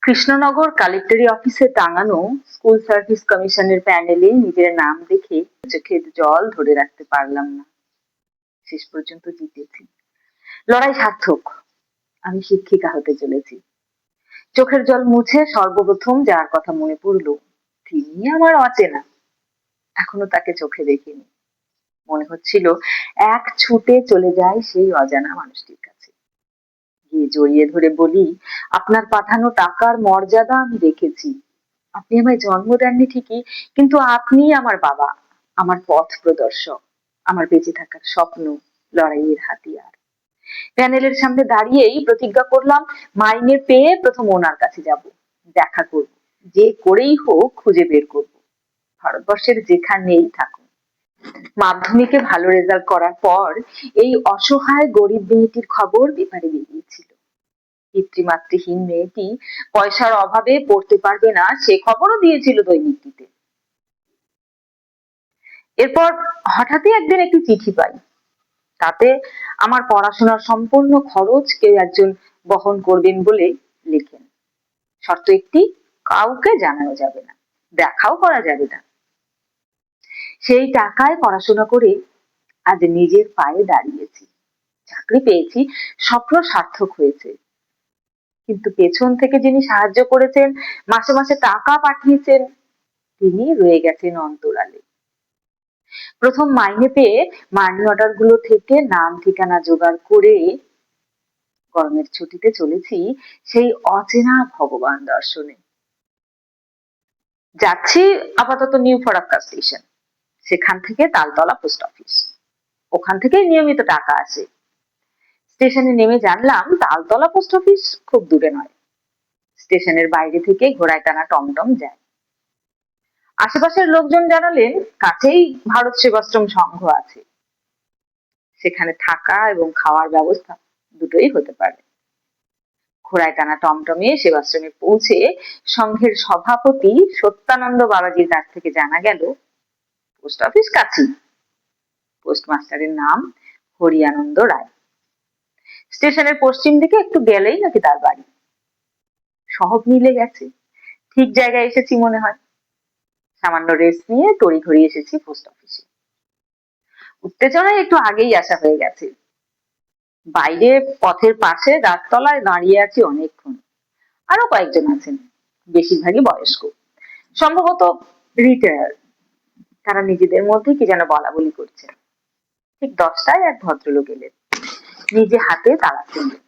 কৃষ্ণনগর কালেক্টরি অফিসে টাঙানো school service কমিশনের প্যানেলে নিজের নাম দেখে চোখের জল ধরে রাখতে পারলাম না। শেষ পর্যন্ত জিতেছি। লড়াই সার্থক। আমি শিক্ষিকা হতে চলেছি। চোখের জল মুছে সর্বপ্রথম যার কথা মনে পড়ল, তিনি আমার অচেনা। এখনো তাকে চোখে দেখিনি। মনে হচ্ছিল এক ছুটে চলে যায় সেই অজানা মানুষটির কাছে, গিয়ে জড়িয়ে ধরে বলি, আপনার পাঠানো টাকার মর্যাদা আমি রেখেছি। আপনি আমায় জন্ম দেননি ঠিকই, কিন্তু আপনি আমার বাবা, আমার পথ প্রদর্শক, আমার বেঁচে থাকার স্বপ্ন, লড়াইয়ের হাতিয়ার। প্যানেলের সামনে দাঁড়িয়েই প্রতিজ্ঞা করলাম, মাইনে পেয়ে প্রথম ওনার কাছে যাব, দেখা করব, যে করেই হোক খুঁজে বের করব, ভারতবর্ষের যেখানেই থাকুন। মাধ্যমিকে ভালো রেজাল্ট করার পর এই অসহায় গরিব মেয়েটির খবর পেপারে বেরিয়েছিল। পিতৃমাতৃহীন মেয়েটি পয়সার অভাবে পড়তে পারবে না, সে খবরও দিয়েছিল দৈনিকটিতে। এরপর হঠাৎই একদিন একটি চিঠি পাই। তাতে আমার পড়াশোনার সম্পূর্ণ খরচ কেউ একজন বহন করবেন বলে লেখেন। শর্ত একটি, কাউকে জানানো যাবে না, দেখাও করা যাবে না। সেই টাকায় পড়াশোনা করে আজ নিজের পায়ে দাঁড়িয়েছি, চাকরি পেয়েছি, স্বপ্ন সার্থক হয়েছে। কিন্তু পেছন থেকে যিনি সাহায্য করেছেন, মাসে মাসে টাকা পাঠিয়েছেন, তিনি রয়ে গেছেন অন্তরালে। প্রথম মাইনে পেয়ে মানি অর্ডার গুলো থেকে নাম ঠিকানা জোগাড় করে গরমের ছুটিতে চলেছি সেই অচেনা ভগবান দর্শনে। যাচ্ছি আপাতত নিউ ফরাক্কা স্টেশন, সেখান থেকে তালতলা পোস্ট অফিস, ওখান থেকেই নিয়মিত টাকা আসে। স্টেশনে নেমে জানলাম তালতলা পোস্ট অফিস খুব দূরে নয়, স্টেশনের বাইরে থেকে ঘোড়ায় টানা টমটম যায়। আশেপাশের লোকজন জানালেন কাছেই ভারত সেবাশ্রম সংঘ আছে, সেখানে থাকা এবং খাওয়ার ব্যবস্থা দুটোই হতে পারে। ঘোড়ায় টানা টমটমে সেবাশ্রমে পৌঁছে সংঘের সভাপতি সত্যানন্দ বাবাজির কাছ থেকে জানা গেল পোস্ট অফিস কাছেই। পোস্টমাস্টারের নাম হরিয়ানন্দ রায়। স্টেশনের পশ্চিম দিকে একটু গেলেই নাকি তার বাড়ি। সব মিলে গেছে, ঠিক জায়গায় এসেছি মনে হয়। সামান্য রেস্ট নিয়ে তড়িঘড়ি এসেছি পোস্ট অফিসে। উত্তেজনায় একটু আগেই আসা হয়ে গেছে। বাইরে পথের পাশে গাছতলায় দাঁড়িয়ে আছি অনেকক্ষণ। আরো কয়েকজন আছেন, বেশিরভাগই বয়স্ক, সম্ভবত রিটায়ার। তারা নিজেদের মধ্যে কি যেন বলা বলি করছে। ঠিক 10টায় এক ভদ্রলোক এলেন, নিজে হাতে তালা খুললেন।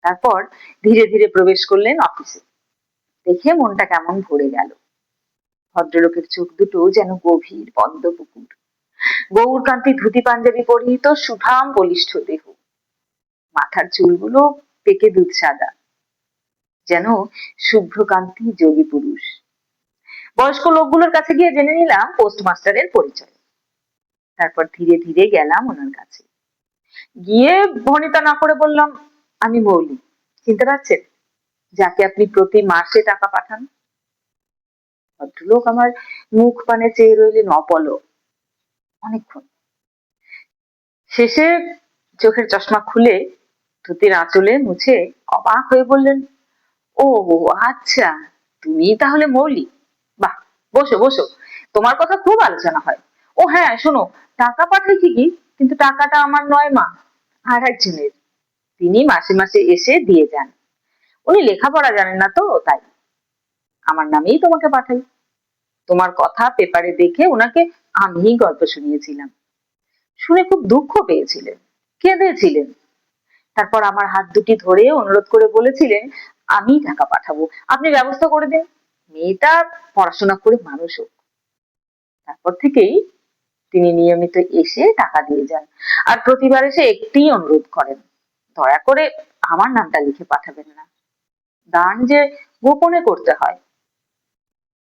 তারপর ধীরে ধীরে প্রবেশ করলেন অফিসে। দেখে মনটা কেমন ভরে গেল। ভদ্রলোকের চোখ দুটো যেন গভীর পদ্ম পুকুর। গৌরকান্তি ধুতি পাঞ্জাবি পরিহিত, সুঠাম বলিষ্ঠ দেহ, মাথার চুলগুলো পেকে দুধ সাদা, যেন শুভ্রকান্তি যোগী পুরুষ। বয়স্ক লোকগুলোর কাছে গিয়ে জেনে নিলাম পোস্টমাস্টারের পরিচয়। তারপর ধীরে ধীরে গেলাম ওনার কাছে, গিয়ে ভনিতা না করে বললাম, আমি মৌলি, চিনতে পারছেন, যাকে আপনি প্রতি মাসে টাকা পাঠান? ভদ্রলোক আমার মুখ পানে চেয়ে রইলেন অপলক অনেকক্ষণ। শেষে চোখের চশমা খুলে ধুতির আঁচলে মুছে অবাক হয়ে বললেন, ও আচ্ছা, তুমি তাহলে মৌলি। বাহ, বসো বসো, তোমার কথা খুব আলোচনা হয়। ও হ্যাঁ শোনো, টাকা পাঠাই ঠিকই, কিন্তু টাকাটা আমার নয় মা, আর একজনের। তিনি মাসে মাসে এসে দিয়ে যান। উনি লেখাপড়া জানেন না তো, তাই আমার নামেই তোমাকে পাঠাই। তোমার কথা পেপারে দেখে ওনাকে আমিই গল্প শুনিয়েছিলাম, শুনে খুব দুঃখ পেয়েছিলেন, কেঁদেছিলেন। তারপর আমার হাত দুটি ধরে অনুরোধ করে বলেছিলেন, আমি টাকা পাঠাবো, আপনি ব্যবস্থা করে দিন, মেয়েটা পড়াশোনা করে মানুষ হোক। তারপর থেকেই তিনি নিয়মিত এসে টাকা দিয়ে যান, আর প্রতিবার এসে একটি অনুরোধ করেন, দয়া করে আমার নামটা লিখে পাঠাবেন না, দান যে গোপনে করতে হয়।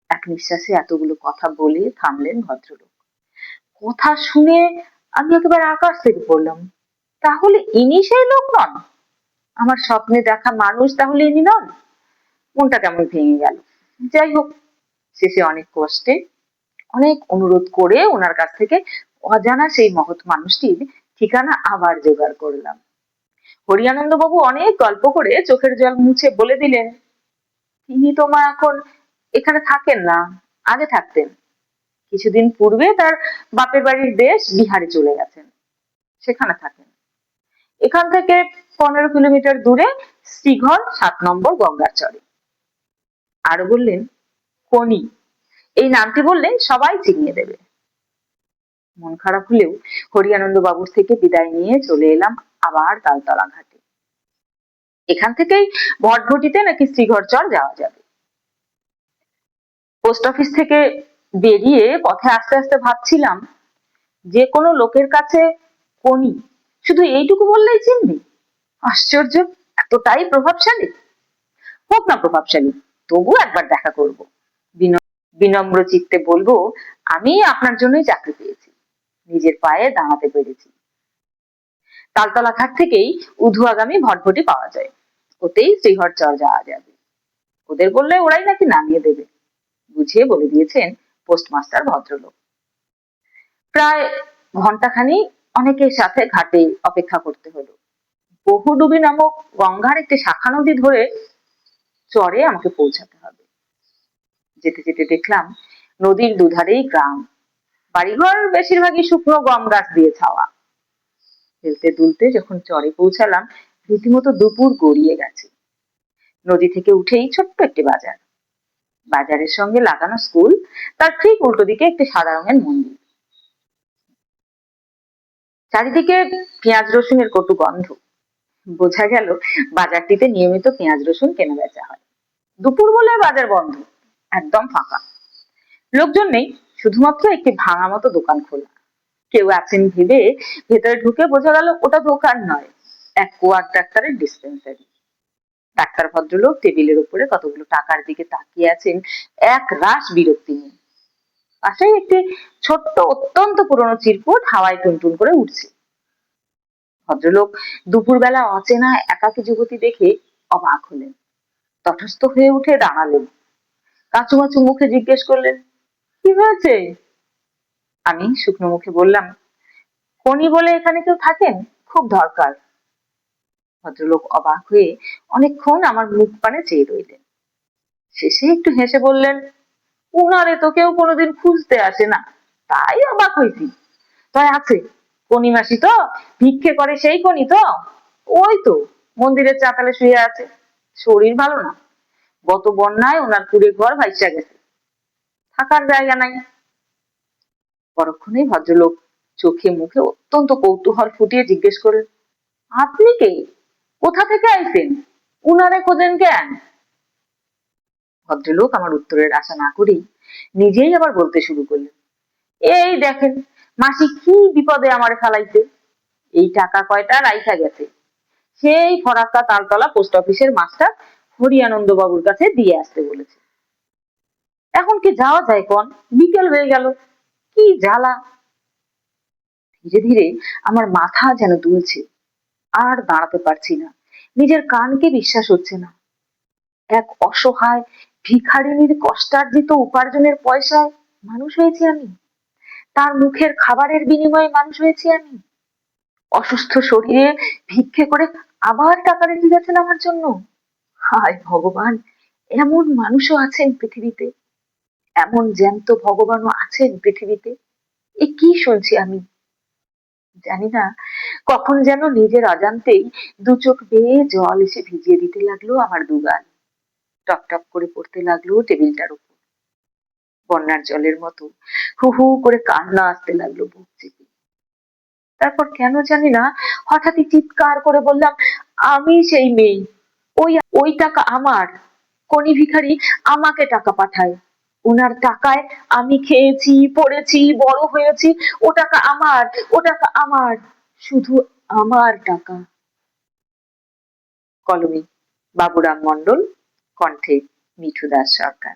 এক নিঃশ্বাসে এতগুলো কথা বলে থামলেন ভদ্রলোক। কথা শুনে আমি একেবারে আকাশ থেকে পড়লাম। তাহলে ইনি সেই লোক নন? আমার স্বপ্নে দেখা মানুষ তাহলে ইনি নন? মনটা কেমন ভেঙে গেল। যাই হোক, শেষে অনেক কষ্টে, অনেক অনুরোধ করে ওনার কাছ থেকে অজানা সেই মহৎ মানুষটির ঠিকানা আবার জোগাড় করলাম। হরিয়ানন্দ বাবু অনেক গল্প করে চোখের জল মুছে বলে দিলেন, তিনি তো মা এখন এখানে থাকেন না, আগে থাকতেন। কিছুদিন পূর্বে তার বাপের বাড়ির দেশ বিহারে চলে গেছেন, সেখানে থাকেন। এখান থেকে 15 কিলোমিটার দূরে শ্রীঘর 7 নম্বর গঙ্গার চরে। আরো বললেন, কোনি, এই নামটি বললে সবাই চিনিয়ে দেবে। মন খারাপ হলেও হরিয়ানন্দ বাবুর থেকে বিদায় নিয়ে চলে এলাম আবার তালতলা ঘাটে। এখান থেকেই ভটভটিতে নাকি শ্রীঘর চর যাওয়া যাবে। পোস্ট অফিস থেকে বেরিয়ে পথে আস্তে আস্তে ভাবছিলাম, যে কোনো লোকের কাছে কোনি শুধু এইটুকু বললেই চিনবি? আশ্চর্য, এতটাই প্রভাবশালী। হোক না প্রভাবশালী, তবু একবার দেখা করব। বিনম্র চিত্তে বলবো, আমি আপনার জন্যই চাকরি পেয়েছি, নিজের পায়ে দাঁড়াতে পেরেছি। তালতলা ঘাট থেকেই উধুয়াগামী ভটভটি পাওয়া যায়, ওতেই শ্রীঘর চর যাওয়া যাবে। ওদের বললে ওরাই নাকি নামিয়ে দেবে, বুঝিয়ে বলে দিয়েছেন পোস্টমাস্টার ভদ্রলোক। প্রায় ঘন্টাখানি অনেকের সাথে ঘাটে অপেক্ষা করতে হলো। বহুডুবি নামক গঙ্গার একটি শাখা নদী ধরে চরে আমাকে পৌঁছাতে হবে। যেতে যেতে দেখলাম নদীর দুধারেই গ্রাম, বাড়িঘর বেশিরভাগই শুকনো গম গাছ দিয়ে ছাওয়া। হেলতে দুলতে যখন চরে পৌঁছালাম, রীতিমতো দুপুর গড়িয়ে গেছে। নদী থেকে উঠেই ছোট্ট একটি বাজার, বাজারের সঙ্গে লাগানো স্কুল, তার ঠিক উল্টো দিকে একটি সাদা রঙের মন্দির। চারিদিকে পেঁয়াজ রসুনের কটু গন্ধ, বোঝা গেল বাজারটিতে নিয়মিত পেঁয়াজ রসুন কেনা বেচা হয়। দুপুর বলে বাজার বন্ধ, একদম ফাঁকা, লোকজন নেই, শুধুমাত্র একটি ভাঙা মতো দোকান খোলা। কেউ আছেন ভেবে ভেতরে ঢুকে বোঝা গেল ওটা দোকান নয়, এক কোয়াক ডাক্তারের ডিসপেন্সারি। ডাক্তার ভদ্রলোক টেবিলের উপরে কতগুলো টাকার দিকে তাকিয়ে আছেন এক রাশ বিরক্তি নিয়ে। পাশেই একটি ছোট্ট অত্যন্ত পুরনো চিরকুট হাওয়ায় টুনটুন করে উঠছে। ভদ্রলোক দুপুরবেলা অচেনা একাকী যুবতী দেখে অবাক হলেন, তটস্থ হয়ে উঠে দাঁড়ালেন, কাঁচুমাচু মুখে জিজ্ঞেস করলেন, কি হয়েছে? আমি শুকনো মুখে বললাম, কোনি বলে এখানে কেউ থাকেন, খুব দরকার। ভদ্রলোক অবাক হয়ে অনেকক্ষণ আমার মুখ পানে চেয়ে রইলেন, শেষে একটু হেসে বললেন, উনারে তো কেউ কোনোদিন খুঁজতে আসে না, তাই অবাক হয়েছি। তাই আছে, কোনি মাসি তো ভিক্ষে করে, সেই কোনি তো, ওই তো মন্দিরের চাতালে শুয়ে আছে, শরীর ভালো না, গত বন্যায় ওনার কুড়ে ঘর ভাইসা গেছে, থাকার জায়গা নাই। পরক্ষণেই ভদ্রলোক চোখে মুখে অত্যন্ত কৌতূহল ফুটিয়ে জিজ্ঞেস করলেন, আপনি কে, কোথা থেকে আইছেন, উনারে খোঁজেন কেন? ভদ্রলোক আমার উত্তরের আশা না করেই নিজেই আবার বলতে শুরু করলেন, এই দেখেন মাসি কি বিপদে আমারে ফেলাইছে, এই টাকা কয়টা রাইখা গেছে, সেই ফরাক্কা তালতলা পোস্ট অফিসের মাস্টার হরিয়ানন্দ বাবুর কাছে দিয়ে আসতে বলেছে। এখন কি যাওয়া যায় কোন, বিকেল হয়ে গেল, কি জ্বালা। ধীরে ধীরে আমার মাথা যেন দুলছে, আর দাঁড়াতে পারছি না, নিজের কানকে বিশ্বাস হচ্ছে না। এক অসহায় ভিখারিনীর কষ্টার্জিত উপার্জনের পয়সায় মানুষ হয়েছি আমি, তার মুখের খাবারের বিনিময়ে মানুষ হয়েছি আমি। অসুস্থ শরীরে ভিক্ষে করে আবার টাকা রেখে গেছেন আমার জন্য। হায় ভগবান, এমন মানুষও আছেন পৃথিবীতে, এমন জ্যান্ত ভগবানও আছেন পৃথিবীতে। এ কি শুনছি আমি? জানি না কখন যেন নিজের অজান্তেই দু চোখ বেয়ে জল এসে ভিজিয়ে দিতে লাগলো আমার দুগাল, টপ টপ করে পড়তে লাগলো টেবিলটার উপর। বন্যার জলের মতো হু হু করে কান্না আসতে লাগলো বুক চেপে। তারপর কেন জানি না হঠাৎই চিৎকার করে বললাম, আমি সেই মেয়ে, ওই ওই টাকা আমার, কোনি ভিখারি আমাকে টাকা পাঠায়, ওনার টাকায় আমি খেয়েছি, পড়েছি, বড় হয়েছি, ও টাকা আমার, ও টাকা আমার, শুধু আমার টাকা। কলমে বাবুরাম মন্ডল, কণ্ঠে মিঠু দাস সরকার।